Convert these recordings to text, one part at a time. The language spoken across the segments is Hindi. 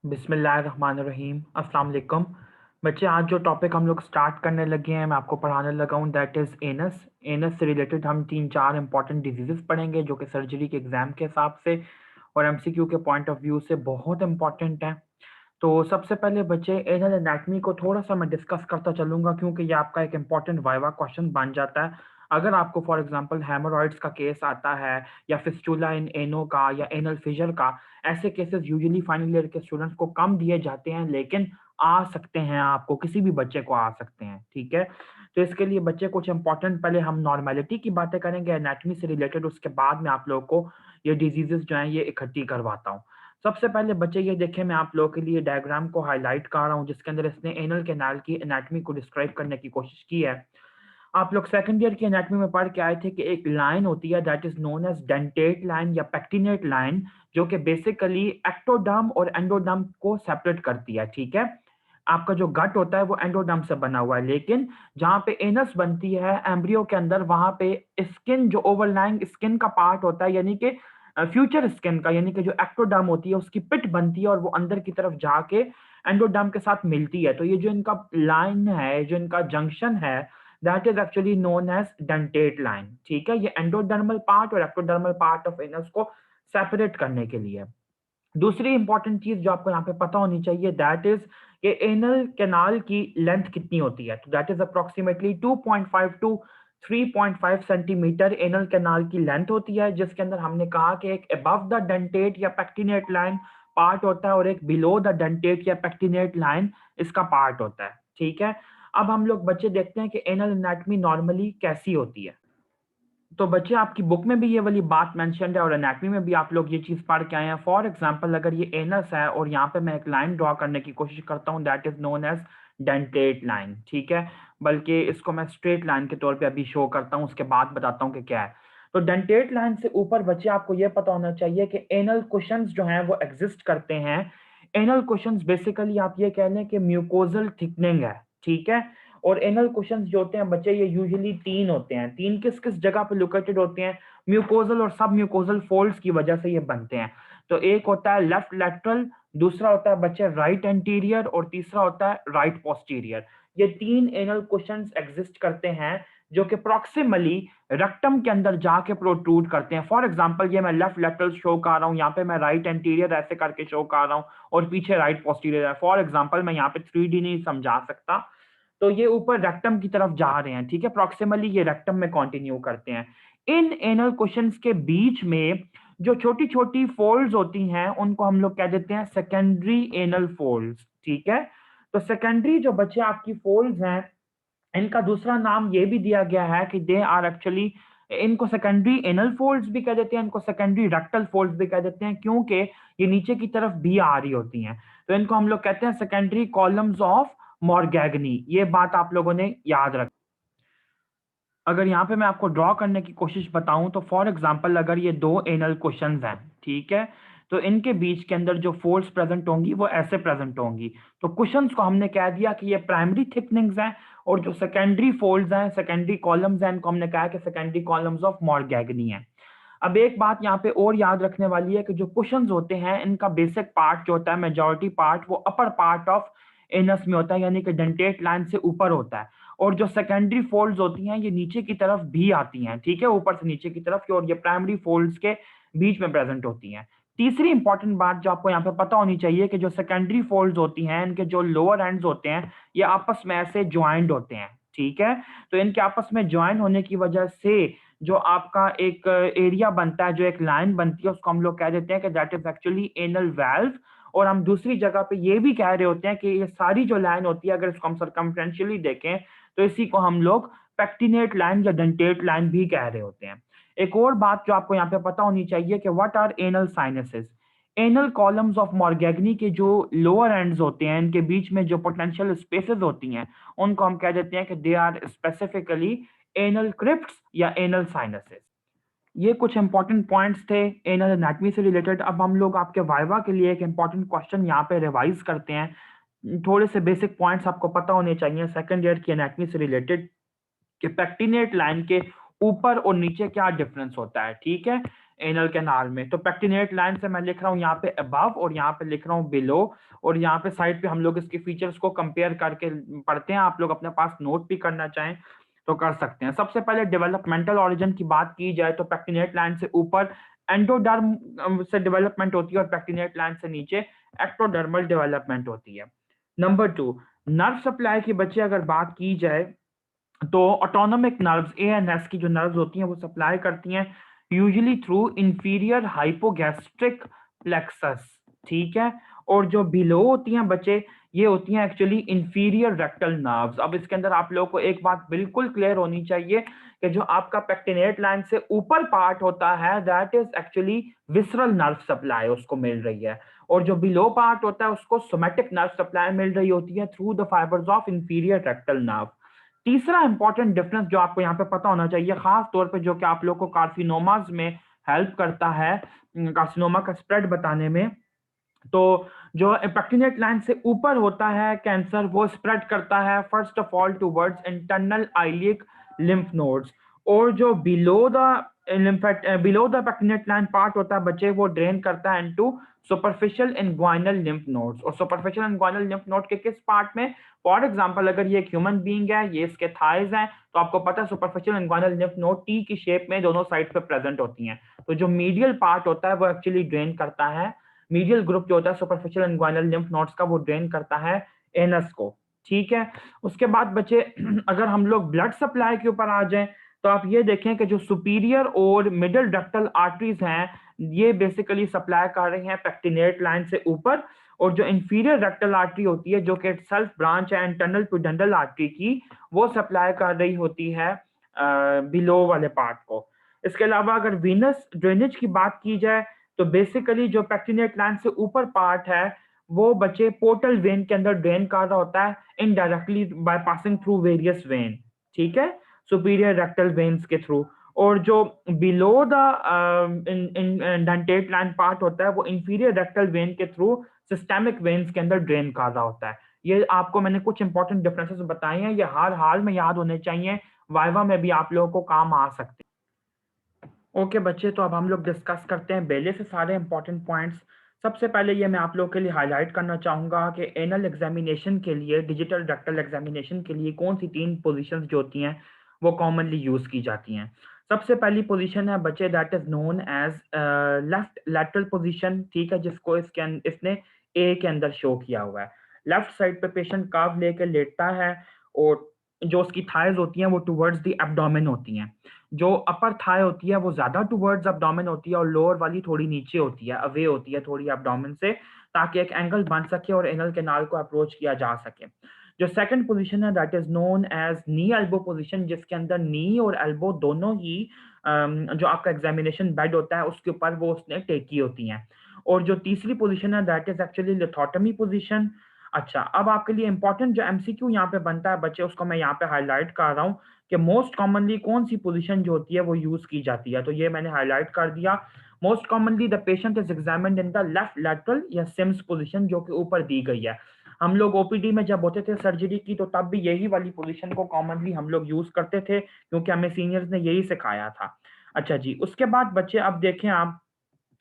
बिस्मिल्लाहिर्रहमानिर्रहीम। अस्सलाम वालेकुम बच्चे। आज जो टॉपिक हम लोग स्टार्ट करने लगे हैं, मैं आपको पढ़ाने लगा हूँ, दैट इज़ एनस। एनस से रिलेटेड हम 3-4 इंपॉर्टेंट डिजीज़ेस पढ़ेंगे जो कि सर्जरी के एग्जाम के हिसाब से और एमसीक्यू के पॉइंट ऑफ व्यू से बहुत इंपॉर्टेंट है। तो सबसे पहले बच्चे एनल एनाटमी को थोड़ा सा मैं डिस्कस करता चलूंगा, क्योंकि ये आपका एक इंपॉर्टेंट वाइवा क्वेश्चन बन जाता है। अगर आपको फॉर एग्जांपल हेमोरॉइड्स का केस आता है या फिस्टुला इन एनो का या एनल फिशर का, ऐसे केसेस यूजुअली फाइनल ईयर के स्टूडेंट्स को कम दिए जाते हैं, लेकिन आ सकते हैं, आपको किसी भी बच्चे को आ सकते हैं। ठीक है, तो इसके लिए बच्चे कुछ इंपॉर्टेंट, पहले हम नॉर्मेलिटी की बातें करेंगे एनाटमी से रिलेटेड, उसके बाद में आप लोगों को ये डिजीजेस जो हैं ये इकट्ठी करवाता हूँ। सबसे पहले बच्चे ये देखें, मैं आप लोगों के लिए डायग्राम को हाईलाइट कर रहा हूँ जिसके अंदर इसने एनल कैनाल की एनाटमी को डिस्क्राइब करने की कोशिश की है। आप लोग सेकंड ईयर की एनाटमी में पढ़ के आए थे कि एक लाइन होती है that is known as dentate line या पेक्टिनेट लाइन, जो कि बेसिकली एक्टोडर्म और एंडोडर्म को सेपरेट करती है। ठीक है, आपका जो गट होता है वो एंडोडर्म से बना हुआ है, लेकिन जहाँ पे एनस बनती है एम्ब्रियो के अंदर, वहां पे स्किन, जो ओवरलाइंग स्किन का पार्ट होता है, यानी कि फ्यूचर स्किन का, यानी कि जो एक्टोडर्म होती है उसकी पिट बनती है और वो अंदर की तरफ जाके एंडोडर्म के साथ मिलती है। तो ये जो इनका लाइन है, जो इनका जंक्शन है, that is actually known as dentate line. ठीक है, ये एंडोडर्मल पार्ट और एक्टोडर्मल पार्ट ऑफ एनस को सेपरेट करने के लिए। दूसरी इंपॉर्टेंट चीज जो आपको यहाँ पे पता होनी चाहिए, दैट इज कि एनल कैनाल की लेंथ कितनी होती है। तो that is approximately 2.5 to 3.5 centimetre anal canal की लेंथ होती है, जिसके अंदर हमने कहा कि एक अबव द डेंटेट या पेक्टिनेट लाइन पार्ट होता है और एक बिलो द डेंटेट या पेक्टिनेट लाइन इसका पार्ट होता है। ठीक है, अब हम लोग बच्चे देखते हैं कि एनल एनाटमी नॉर्मली कैसी होती है। तो बच्चे आपकी बुक में भी ये वाली बात मेंशन्ड है और एनाटमी में भी आप लोग ये चीज पढ़ के आए हैं। फॉर एग्जांपल, अगर ये एनस है और यहाँ पे मैं एक लाइन ड्रॉ करने की कोशिश करता हूँ, that is known as dentate line. ठीक है, बल्कि इसको मैं स्ट्रेट लाइन के तौर पे अभी शो करता हूँ, उसके बाद बताता हूँ कि क्या है। तो डेंटेट लाइन से ऊपर बच्चे आपको ये पता होना चाहिए कि एनल कुशंस जो हैं वो एग्जिस्ट करते हैं। एनल कुशंस बेसिकली आप ये कह लें कि म्यूकोजल थिकनिंग है। ठीक है, और एनल कुशंस जो होते हैं बच्चे, ये यूजुअली तीन होते हैं। तीन किस किस जगह पे लोकेटेड होते हैं? म्यूकोजल और सब म्यूकोजल फोल्ड्स की वजह से ये बनते हैं। तो एक होता है लेफ्ट लेटरल, दूसरा होता है बच्चे राइट एंटीरियर, और तीसरा होता है राइट पोस्टीरियर। ये तीन एनल कुशंस एग्जिस्ट करते हैं जो कि प्रॉक्सिमली रेक्टम के अंदर जाके प्रोट्रूड करते हैं। फॉर एग्जांपल, ये मैं लेफ्ट लेटरल शो कर रहा हूँ, यहाँ पे मैं राइट एंटीरियर ऐसे करके शो कर रहा हूँ और पीछे राइट पोस्टीरियर है। फॉर एग्जांपल, मैं यहाँ पे 3D नहीं समझा सकता, तो ये ऊपर रेक्टम की तरफ जा रहे हैं। ठीक है, प्रॉक्सिमली ये रेक्टम में कंटिन्यू करते हैं। इन एनल कुशंस के बीच में जो छोटी छोटी फोल्ड्स होती हैं उनको हम लोग कह देते हैं सेकेंडरी एनल फोल्ड्स। ठीक है, तो सेकेंडरी जो बच्चे आपकी फोल्ड्स हैं, इनका दूसरा नाम ये भी दिया गया है कि दे आर एक्चुअली, इनको सेकेंडरी एनल फोल्ड्स भी कह देते हैं, इनको सेकेंडरी रेक्टल फोल्ड्स भी कह देते हैं, क्योंकि ये नीचे की तरफ भी आ रही होती हैं। तो इनको हम लोग कहते हैं सेकेंडरी कॉलम्स ऑफ मॉर्गेगनी। ये बात आप लोगों ने याद रख। अगर यहाँ पे मैं आपको ड्रॉ करने की कोशिश बताऊं, तो फॉर एग्जांपल अगर ये दो एनल कुशंस हैं, ठीक है, तो इनके बीच के अंदर जो फोल्ड्स प्रेजेंट होंगी वो ऐसे प्रेजेंट होंगी। तो कुशंस को हमने कह दिया कि ये प्राइमरी थिकनिंग्स हैं, और जो सेकेंडरी फोल्ड्स हैं, सेकेंडरी कॉलम्स हैं, इनको हमने कहा कि सेकेंडरी कॉलम्स ऑफ मॉर्गेगनी है। अब एक बात यहाँ पे और याद रखने वाली है कि जो कुशंस होते हैं, इनका बेसिक पार्ट जो होता है, मेजॉरिटी पार्ट, वो अपर पार्ट ऑफ एनस में होता है, यानी कि डेंटेट लाइन से ऊपर होता है। और जो सेकेंडरी फोल्ड्स होती हैं ये नीचे की तरफ भी आती हैं। ठीक है, ऊपर से नीचे की तरफ, और ये प्राइमरी फोल्ड्स के बीच में प्रेजेंट होती हैं। तीसरी इंपॉर्टेंट बात जो आपको यहाँ पे पता होनी चाहिए कि जो सेकेंडरी फोल्ड्स होती हैं, इनके जो लोअर एंड्स होते हैं, ये आपस में ऐसे ज्वाइंट होते हैं। ठीक है, तो इनके आपस में ज्वाइन होने की वजह से जो आपका एक एरिया बनता है, जो एक लाइन बनती है, उसको हम लोग कह देते हैं कि that is actually anal valve. और हम दूसरी जगह पे ये भी कह रहे होते हैं कि ये सारी जो लाइन होती है, अगर इसको हम सर्कमफ्रेंशियली देखें, तो इसी को हम लोग पेक्टिनेट लाइन या डेंटेट लाइन भी कह रहे होते हैं। एक और बात जो आपको यहाँ पे पता होनी चाहिए कि what are anal sinuses. Anal columns of Morgagni के जो लोअर एंड्स होते हैं, इनके बीच में जो पोटेंशियल स्पेसेस होती हैं, उनको हम कह देते हैं कि they are specifically anal crypts या एनल साइनसेस। ये कुछ इंपॉर्टेंट पॉइंट्स थे एनल एनाटमी से रिलेटेड। अब हम लोग आपके वाइवा के लिए एक इंपॉर्टेंट क्वेश्चन यहाँ पे रिवाइज करते हैं। थोड़े से बेसिक पॉइंट्स आपको पता होने चाहिए सेकंड ईयर की एनाटमी से रिलेटेड, कि पेक्टिनेट लाइन के ऊपर और नीचे क्या डिफरेंस होता है। ठीक है, एनल कैनाल में। तो पेक्टिनेट लाइन से मैं लिख रहा हूँ यहाँ पे अबव और यहाँ पे लिख रहा हूँ बिलो, और यहाँ पे साइड पे हम लोग इसके फीचर्स को कंपेयर करके पढ़ते हैं। आप लोग अपने पास नोट भी करना चाहें तो कर सकते हैं। सबसे पहले डेवलपमेंटल ऑरिजिन की बात की जाए तो पेक्टिनेट लाइन से ऊपर एंडोडर्म से डेवलपमेंट होती है और पेक्टिनेट लाइन से नीचे एक्टोडर्मल डेवलपमेंट होती है। नंबर 2, नर्व सप्लाई की बच्चे अगर बात की जाए तो ऑटोनोमिक नर्व्स एएनएस की जो नर्व्स होती हैं वो सप्लाई करती हैं usually through inferior hypogastric plexus, ठीक है। और जो बिलो होती हैं बच्चे, ये होती हैं एक्चुअली इंफीरियर रेक्टल नर्व्स। अब इसके अंदर आप लोगों को एक बात बिल्कुल क्लियर होनी चाहिए कि जो आपका पेक्टिनेट लाइन से ऊपर पार्ट होता है that is actually visceral nerve supply उसको मिल रही है, और जो बिलो पार्ट होता है उसको सोमैटिक नर्व सप्लाई मिल रही होती है through the fibres of inferior rectal nerve. तीसरा इंपॉर्टेंट डिफरेंस जो आपको यहाँ पे पता होना चाहिए, खास तौर पे जो कि आप लोग को कार्सिनोमास में हेल्प करता है, कार्सिनोमा का स्प्रेड बताने में, तो जो पेक्टिनेट लाइन से ऊपर होता है कैंसर, वो स्प्रेड करता है first of all towards internal iliac lymph nodes, और जो below the pectinate line part होता है बच्चे, वो ड्रेन करता है into superficial inguinal lymph nodes. और सुपरफिशियल इंग्वाइनल लिम्फ नोड के किस पार्ट में? फॉर एग्जांपल अगर ये एक ह्यूमन बीइंग है, ये इसके थाइज हैं, तो आपको पता है superficial inguinal lymph node T की शेप में दोनों साइड पे प्रेजेंट होती हैं। तो जो मीडियल पार्ट होता है वो एक्चुअली ड्रेन करता है, मीडियल ग्रुप जो होता है सुपरफिशियल इंग्वाइनल लिम्फ नोड्स का, वो ड्रेन करता है एनस को, ठीक है। उसके बाद बच्चे अगर हम लोग ब्लड सप्लाई के ऊपर आ जाएं तो आप ये देखें कि जो सुपीरियर और मिडिल डक्टल आर्टरीज हैं ये बेसिकली सप्लाई कर रही हैं पेक्टिनेट लाइन से ऊपर, और जो इंफीरियर रेक्टल आर्टरी होती है जो कि सेल्फ ब्रांच है इंटरनल प्यूडेंटल आर्टरी की, वो सप्लाई कर रही होती है बिलो वाले पार्ट को। इसके अलावा अगर वीनस ड्रेनेज की बात की जाए तो बेसिकली जो पेक्टिनेट लाइन से ऊपर पार्ट है वो बच्चे पोर्टल वेन के अंदर ड्रेन कर रहा होता है indirectly by passing through various when, ठीक है, सुपीरियर रेक्टल वेन्स के थ्रू। और जो below the dentate line part होता है वो इंफीरियर रेक्टल वेन के थ्रू सिस्टेमिक वेन्स के अंदर ड्रेन कर रहा होता है। ये आपको मैंने कुछ इंपॉर्टेंट डिफरेंसेस बताए हैं, ये हर हाल में याद होने चाहिए, वाइवा में भी आप लोगों को काम आ सकते हैं। ओके बच्चे, तो अब हम लोग डिस्कस करते हैं बेले से सारे इंपॉर्टेंट पॉइंट्स। सबसे पहले ये मैं आप लोगों के लिए हाईलाइट करना चाहूँगा कि एनल एग्जामिनेशन के लिए, डिजिटल रेक्टल एग्जामिनेशन के लिए कौन सी 3 पोजीशंस जो होती हैं वो कॉमनली यूज़ की जाती हैं। सबसे पहली पोजीशन है बच्चे that is known as left lateral position, ठीक है, जिसको इसने ए के अंदर शो किया हुआ है। लेफ्ट साइड पे पेशेंट कर्व लेके लेटता है और जो उसकी थाइज होती हैं वो टुवर्ड्स द एब्डोमेन होती हैं। जो अपर थाई होती है वो ज्यादा टुवर्ड्स एब्डोमेन होती है और लोअर वाली थोड़ी नीचे होती है, अवे होती है थोड़ी एब्डोमेन से, ताकि एक एंगल बन सके और एनल कैनाल को अप्रोच किया जा सके। जो सेकंड पोजीशन है that is known as knee elbow position, जिसके अंदर नी और एल्बो दोनों ही जो आपका एग्जामिनेशन बेड होता है उसके ऊपर वो उसने टेकी होती हैं। और जो तीसरी पोजीशन है दैट इज एक्चुअली लिथोटमी पोजीशन। अच्छा, अब आपके लिए इंपॉर्टेंट जो एमसीक्यू यहाँ पे बनता है बच्चे, उसको मैं यहाँ पे हाईलाइट कर रहा हूँ कि मोस्ट कॉमनली कौन सी पोजीशन जो होती है वो यूज की जाती है, तो ये मैंने हाईलाइट कर दिया। Most commonly the patient is examined in the left lateral या सिम्स पोजीशन, जो कि ऊपर दी गई है। हम लोग ओपीडी में जब होते थे सर्जरी की तो तब भी यही वाली पोजीशन को कॉमनली हम लोग यूज करते थे, क्योंकि हमें सीनियर्स ने यही सिखाया था। अच्छा जी, उसके बाद बच्चे अब देखें आप,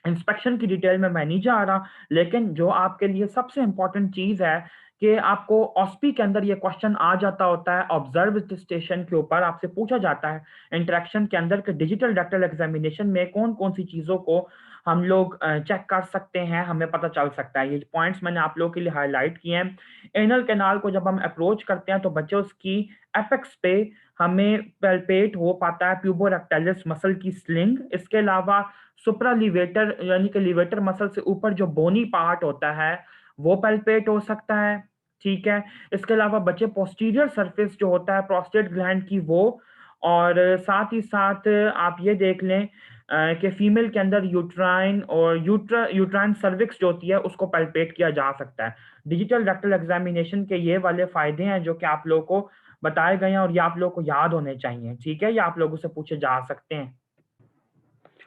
इंस्पेक्शन की डिटेल में मैं नहीं जा रहा, लेकिन जो आपके लिए सबसे इंपॉर्टेंट चीज है कि आपको ऑस्पी के अंदर ये क्वेश्चन आ जाता होता है, ऑब्जर्व स्टेशन के ऊपर आपसे पूछा जाता है इंटरेक्शन के अंदर कि डिजिटल रेक्टल एग्जामिनेशन में कौन कौन सी चीजों को हम लोग चेक कर सकते हैं, हमें पता चल सकता है। ये पॉइंट्स मैंने आप लोगों के लिए हाईलाइट किए हैं। एनल कैनाल को जब हम अप्रोच करते हैं तो बच्चे उसकी एपेक्स पे हमें पैल्पेट हो पाता है प्यूबोरेक्टाइलिस मसल की स्लिंग। इसके अलावा सुप्रालीवेटर यानी कि लिवेटर मसल से ऊपर जो बोनी पार्ट होता है वो पैल्पेट हो सकता है, ठीक है। इसके अलावा बच्चे पोस्टीरियर सरफेस जो होता है प्रोस्टेट ग्लैंड की वो, और साथ ही साथ आप ये देख लें कि फीमेल के अंदर यूट्राइन और यूट्राइन सर्विक्स जो होती है उसको पैल्पेट किया जा सकता है। डिजिटल रेक्टल एग्जामिनेशन के ये वाले फायदे हैं जो कि आप लोगों को बताए गए हैं और ये आप लोगों को याद होने चाहिए, ठीक है, ये आप लोगों से पूछे जा सकते हैं।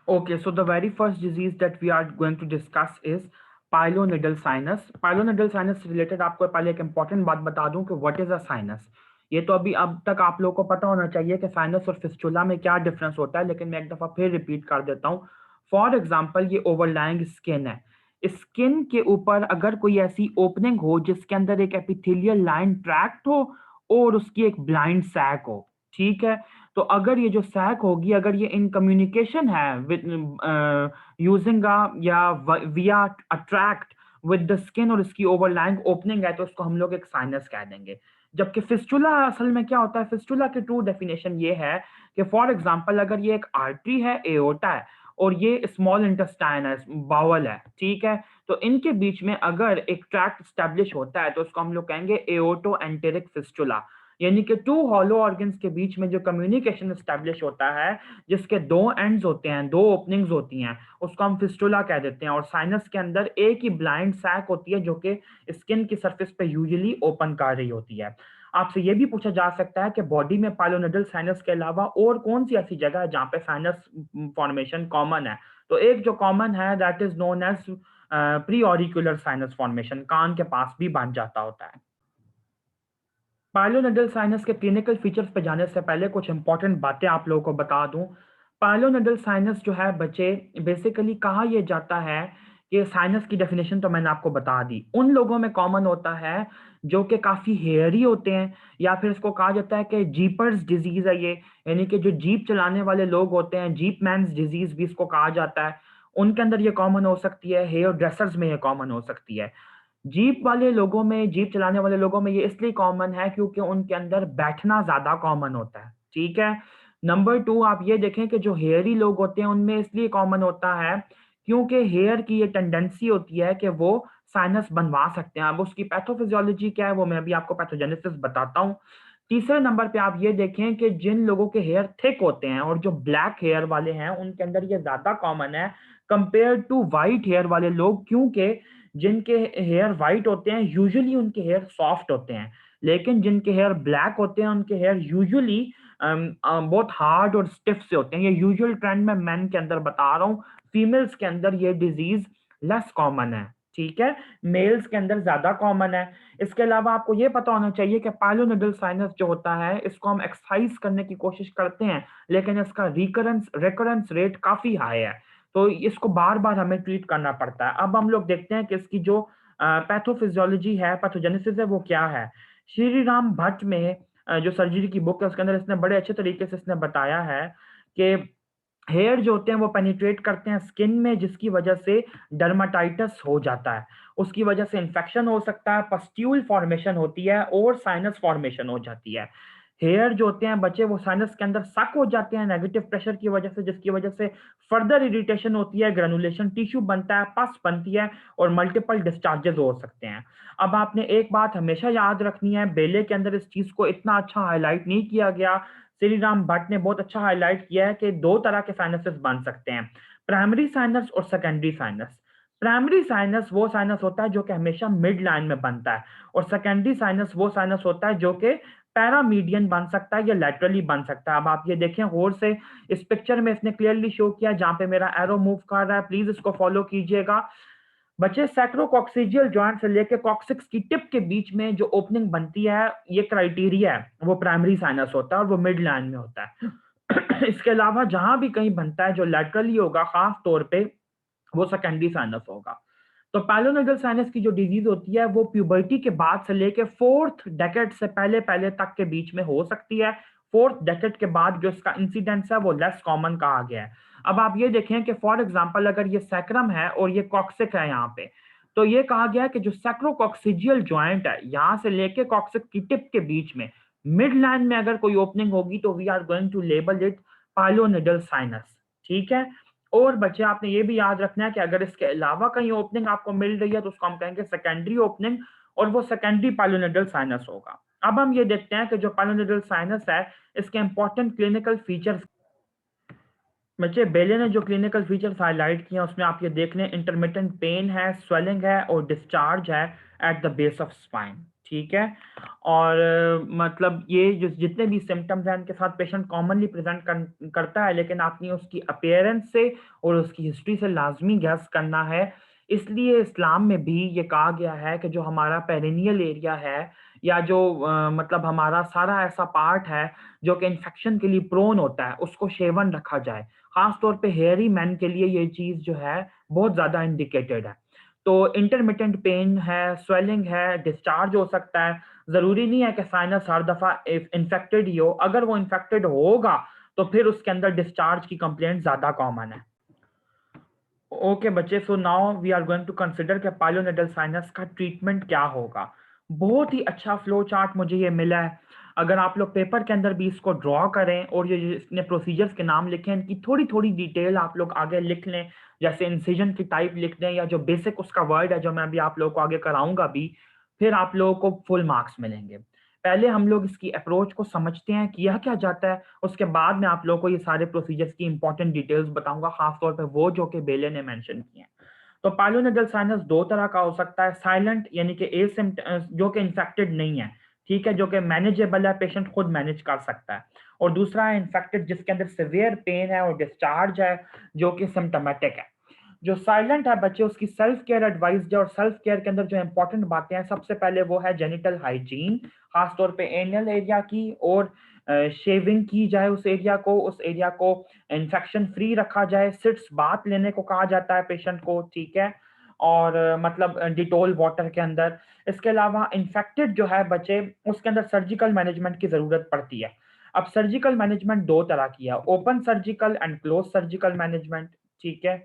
Okay, so the very first disease that we are going to discuss is pilonidal sinus. Pilonidal sinus से रिलेटेड आपको पहले एक इंपॉर्टेंट बात बता दूं कि व्हाट इज अ साइनस। ये तो अभी अब तक आप लोगों को पता होना चाहिए कि साइनस और फिस्टुला में क्या डिफरेंस होता है, लेकिन मैं एक दफा फिर रिपीट कर देता हूँ। फॉर एग्जाम्पल ये ओवरलाइंग स्किन है, स्किन के ऊपर अगर कोई ऐसी ओपनिंग हो जिसके अंदर एक एपिथेलियल लाइन ट्रैक्ट हो और उसकी एक ब्लाइंड सैक हो, ठीक है। तो अगर ये जो सैक होगी, अगर ये इन कम्युनिकेशन है विद यूजिंग या विया अट्रैक्ट विद द स्किन और इसकी ओवरलाइंग ओपनिंग है, तो उसको हम लोग एक साइनस कह देंगे। जबकि फिस्टुला असल में क्या होता है, फिस्टुला की ट्रू डेफिनेशन ये है कि फॉर एग्जांपल अगर ये एक आर्टरी है, एओर्टा है, और ये स्मॉल इंटेस्टाइन है, बावल है, ठीक है, तो इनके बीच में अगर एक ट्रैक्ट स्टैब्लिश होता है तो उसको हम लोग कहेंगे एओर्टो एंटेरिक फिस्टुला। यानी कि टू हॉलो ऑर्गन्स के बीच में जो कम्युनिकेशन स्टैब्लिश होता है, जिसके दो एंड्स होते हैं, दो ओपनिंग्स होती हैं, उसको हम फिस्टुला कह देते हैं। और साइनस के अंदर एक ही ब्लाइंड सैक होती है जो कि स्किन की सरफेस पे यूजुअली ओपन कर रही होती है। आपसे ये भी पूछा जा सकता है कि बॉडी में पाइलोनेडल साइनस के अलावा और कौन सी ऐसी जगह है जहाँ पे साइनस फॉर्मेशन कॉमन है। तो एक जो कॉमन है that is known as pre auricular sinus formation, कान के पास भी बन जाता होता है। पाइलोनेडल साइनस के क्लिनिकल फीचर्स पे जाने से पहले कुछ इंपॉर्टेंट बातें आप लोगों को बता दूं। पाइलोनेडल साइनस जो है बच्चे, बेसिकली कहा यह जाता है कि साइनस की डेफिनेशन तो मैंने आपको बता दी, उन लोगों में कॉमन होता है जो कि काफी हेयरी होते हैं, या फिर इसको कहा जाता है कि जीपर्स डिजीज है ये, यानी कि जो जीप चलाने वाले लोग होते हैं, जीप मैन्स डिजीज भी इसको कहा जाता है, उनके अंदर ये कॉमन हो सकती है। हेयर ड्रेसर्स में ये कॉमन हो सकती है। जीप वाले लोगों में, जीप चलाने वाले लोगों में ये इसलिए कॉमन है क्योंकि उनके अंदर बैठना ज्यादा कॉमन होता है, ठीक है। नंबर टू, आप ये देखें कि जो हेयरी लोग होते हैं उनमें इसलिए कॉमन होता है क्योंकि हेयर की ये टेंडेंसी होती है कि वो साइनस बनवा सकते हैं। अब उसकी पैथोफिजियोलॉजी क्या है वो मैं अभी आपको पैथोजेनेसिस बताता हूँ। तीसरे नंबर पे आप ये देखें कि जिन लोगों के हेयर थिक होते हैं और जो ब्लैक हेयर वाले हैं उनके अंदर ये ज्यादा कॉमन है कंपेयर टू वाइट हेयर वाले लोग, क्योंकि जिनके हेयर वाइट होते हैं यूजुअली उनके हेयर सॉफ्ट होते हैं, लेकिन जिनके हेयर ब्लैक होते हैं उनके हेयर यूजुअली बहुत हार्ड और स्टिफ से होते हैं। ये यूजुअल ट्रेंड में मेन के अंदर बता रहा हूँ, फीमेल्स के अंदर ये डिजीज लेस कॉमन है, ठीक है, मेल्स के अंदर ज्यादा कॉमन है। इसके अलावा आपको ये पता होना चाहिए कि पाइलोनेडल साइनस जो होता है इसको हम एक्सरसाइज करने की कोशिश करते हैं, लेकिन इसका रिकरेंस रेट काफी हाई है, तो इसको बार बार हमें ट्रीट करना पड़ता है। अब हम लोग देखते हैं कि इसकी जो पैथोफिजियोलॉजी है, पैथोजेनेसिस है, वो क्या है। श्री राम भट्ट में जो सर्जरी की बुक है उसके अंदर इसने बड़े अच्छे तरीके से इसने बताया है कि हेयर जो होते हैं वो पेनिट्रेट करते हैं स्किन में, जिसकी वजह से डर्माटाइटिस हो जाता है, उसकी वजह से इंफेक्शन हो सकता है, पस्ट्यूल फॉर्मेशन होती है और साइनस फॉर्मेशन हो जाती है। हेयर जो होते हैं बच्चे वो साइनस के अंदर सक हो जाते हैं नेगेटिव प्रेशर की वजह से, जिसकी वजह से फर्दर इरिटेशन होती है, ग्रेनुलेशन टिश्यू बनता है, पस बनती है और मल्टीपल डिस्चार्जेस हो सकते हैं। अब आपने एक बात हमेशा याद रखनी है, बेले के अंदर इस चीज को इतना अच्छा हाईलाइट नहीं किया गया। श्री राम भट्ट ने बहुत अच्छा हाईलाइट किया है कि दो तरह के साइनसेस बन सकते हैं, प्राइमरी साइनस और सेकेंडरी साइनस। प्राइमरी साइनस वो साइनस होता है जो कि हमेशा मिड लाइन में बनता है, और सेकेंडरी साइनस वो साइनस होता है जो कि पैरामीडियन बन सकता है या लैटरली बन सकता है। अब आप ये देखें गौर से, इस पिक्चर में इसने क्लियरली शो किया जहां पे मेरा एरो मूव कर रहा है, प्लीज इसको फॉलो कीजिएगा। बच्चे सैक्रोकॉक्सिजियल जॉइंट से लेकर कॉक्सिक्स की टिप के बीच में जो ओपनिंग बनती है, ये क्राइटेरिया है, वो प्राइमरी साइनस होता है और वो मिड लाइन में होता है। इसके अलावा जहां भी कहीं बनता है जो लैटरली होगा, खास तौर पे वो सेकेंडरी साइनस होगा। तो पाइलोनेडल साइनस की जो डिजीज होती है वो प्यूबर्टी के बाद से लेके फोर्थ डेकेड से पहले पहले तक के बीच में हो सकती है। फोर्थ डेकेड के बाद जो इसका इंसिडेंस है वो लेस कॉमन कहा गया है। अब आप ये देखें कि फॉर एग्जांपल अगर ये सैक्रम है और ये कॉक्सिक है यहाँ पे, तो ये कहा गया है कि जो सैक्रोकॉक्सिजियल जॉइंट है यहाँ से लेके कॉक्सिक की टिप के बीच में मिड लाइन में अगर कोई ओपनिंग होगी तो we are going to label it pilonidal sinus, ठीक है। और बच्चे आपने ये भी याद रखना है कि अगर इसके अलावा कहीं ओपनिंग आपको मिल रही है तो उसको हम कहेंगे सेकेंडरी ओपनिंग, और वो सेकेंडरी पाइलोनेडल साइनस होगा। अब हम ये देखते हैं कि जो पाइलोनेडल साइनस है इसके इंपॉर्टेंट क्लिनिकल फीचर्स। बच्चे बेले ने जो क्लिनिकल फीचर्स हाईलाइट किए हैं उसमें आप ये देख लें, इंटरमिटेंट पेन है, स्वेलिंग है और डिस्चार्ज है at the base of spine, ठीक है। और मतलब ये जो जितने भी सिम्टम्स हैं इनके साथ पेशेंट कॉमनली प्रेजेंट करता है, लेकिन आपने उसकी अपीयरेंस से और उसकी हिस्ट्री से लाजमी गैस करना है इसलिए इस्लाम में भी ये कहा गया है कि जो हमारा पेरिनियल एरिया है या जो मतलब हमारा सारा ऐसा पार्ट है जो कि इन्फेक्शन के लिए प्रोन होता है उसको शेवन रखा जाए। खास तौर पे हेयरी मैन के लिए ये चीज़ जो है बहुत ज़्यादा इंडिकेटेड है। तो इंटरमिटेंट पेन है, स्वेलिंग है, डिस्चार्ज हो सकता है। ज़रूरी नहीं है कि साइनस हर दफ़ा इन्फेक्टेड ही हो। अगर वो इन्फेक्टेड होगा तो फिर उसके अंदर डिस्चार्ज की कंप्लेंट ज़्यादा कॉमन है। ओके बच्चे, so now we are going to consider कि पाइलोनेडल साइनस का ट्रीटमेंट क्या होगा। बहुत ही अच्छा फ्लो चार्ट मुझे ये मिला है। अगर आप लोग पेपर के अंदर भी इसको ड्रॉ करें और ये इसने प्रोसीजर्स के नाम लिखे हैं, इनकी थोड़ी थोड़ी डिटेल आप लोग आगे लिख लें, जैसे इंसिजन की टाइप लिख दें या जो बेसिक उसका वर्ड है जो मैं अभी आप लोगों को आगे कराऊंगा भी, फिर आप लोगों को फुल मार्क्स मिलेंगे। पहले हम लोग इसकी अप्रोच को समझते हैं, किया क्या जाता है, उसके बाद मैं आप लोगों को ये सारे प्रोसीजर्स की इंपॉर्टेंट डिटेल्स बताऊंगा, खास तौर पे वो जो कि बेले ने मेंशन किए हैं। तो पाइलोनेडल साइनस दो तरह का हो सकता है, साइलेंट यानी कि जो कि इन्फेक्टेड नहीं है, ठीक है, जो कि मैनेजेबल है, पेशेंट खुद मैनेज कर सकता है। और दूसरा है इन्फेक्टेड जिसके अंदर सिवियर पेन है और डिस्चार्ज है, जो कि सिम्टोमेटिक है। जो साइलेंट है बच्चे, उसकी सेल्फ केयर एडवाइस्ड है, और सेल्फ केयर के अंदर जो इंपॉर्टेंट बातें हैं सबसे पहले वो है जेनिटल हाइजीन, खासतौर पे एनियल एरिया की, और शेविंग की जाए उस एरिया को इन्फेक्शन फ्री रखा जाए, सिट्स बाथ लेने को कहा जाता है पेशेंट को, ठीक है, और मतलब डिटोल वाटर के अंदर। इसके अलावा इन्फेक्टेड जो है बच्चे, उसके अंदर सर्जिकल मैनेजमेंट की जरूरत पड़ती है। अब सर्जिकल मैनेजमेंट दो तरह की है, open surgical and close surgical management, ठीक है।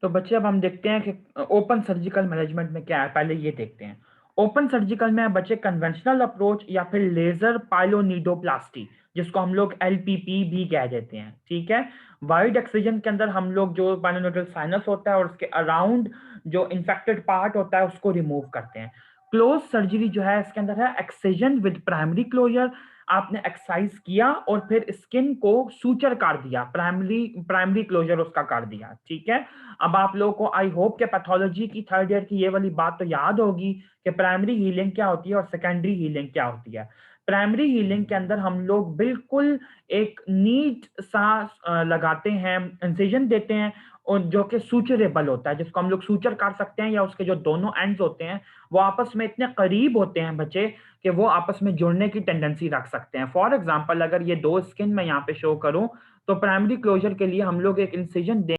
तो बच्चे अब हम देखते हैं कि ओपन सर्जिकल मैनेजमेंट में क्या है, पहले ये देखते हैं। ओपन सर्जिकल में बच्चे कन्वेंशनल अप्रोच या फिर लेजर पाइलोनिडोप्लास्टी, जिसको हम लोग एलपीपी भी कह देते हैं, ठीक है। वाइड एक्सिजन के अंदर हम लोग जो पाइलोनिडल साइनस होता है और उसके अराउंड जो इन्फेक्टेड पार्ट होता है उसको रिमूव करते हैं। क्लोज सर्जरी जो है इसके अंदर है एक्सिजन विद प्राइमरी क्लोजर, आपने एक्सरसाइज किया और फिर स्किन को सूचर कर दिया, प्राइमरी प्राइमरी क्लोजर उसका कर दिया, ठीक है। अब आप लोगों को आई होप के पैथोलॉजी की थर्ड ईयर की ये वाली बात तो याद होगी कि प्राइमरी हीलिंग क्या होती है और सेकेंडरी हीलिंग क्या होती है। प्राइमरी हीलिंग के अंदर हम लोग बिल्कुल एक नीट सा लगाते हैं, इंसिजन देते हैं, और जो कि सूचरेबल होता है, जिसको हम लोग सूचर कर सकते हैं, या उसके जो दोनों एंड्स होते हैं वो आपस में इतने करीब होते हैं बच्चे कि वो आपस में जुड़ने की टेंडेंसी रख सकते हैं। फॉर एग्जाम्पल अगर ये दो स्किन में यहाँ पे शो करूं, तो प्राइमरी क्लोजर के लिए हम लोग एक इंसिजन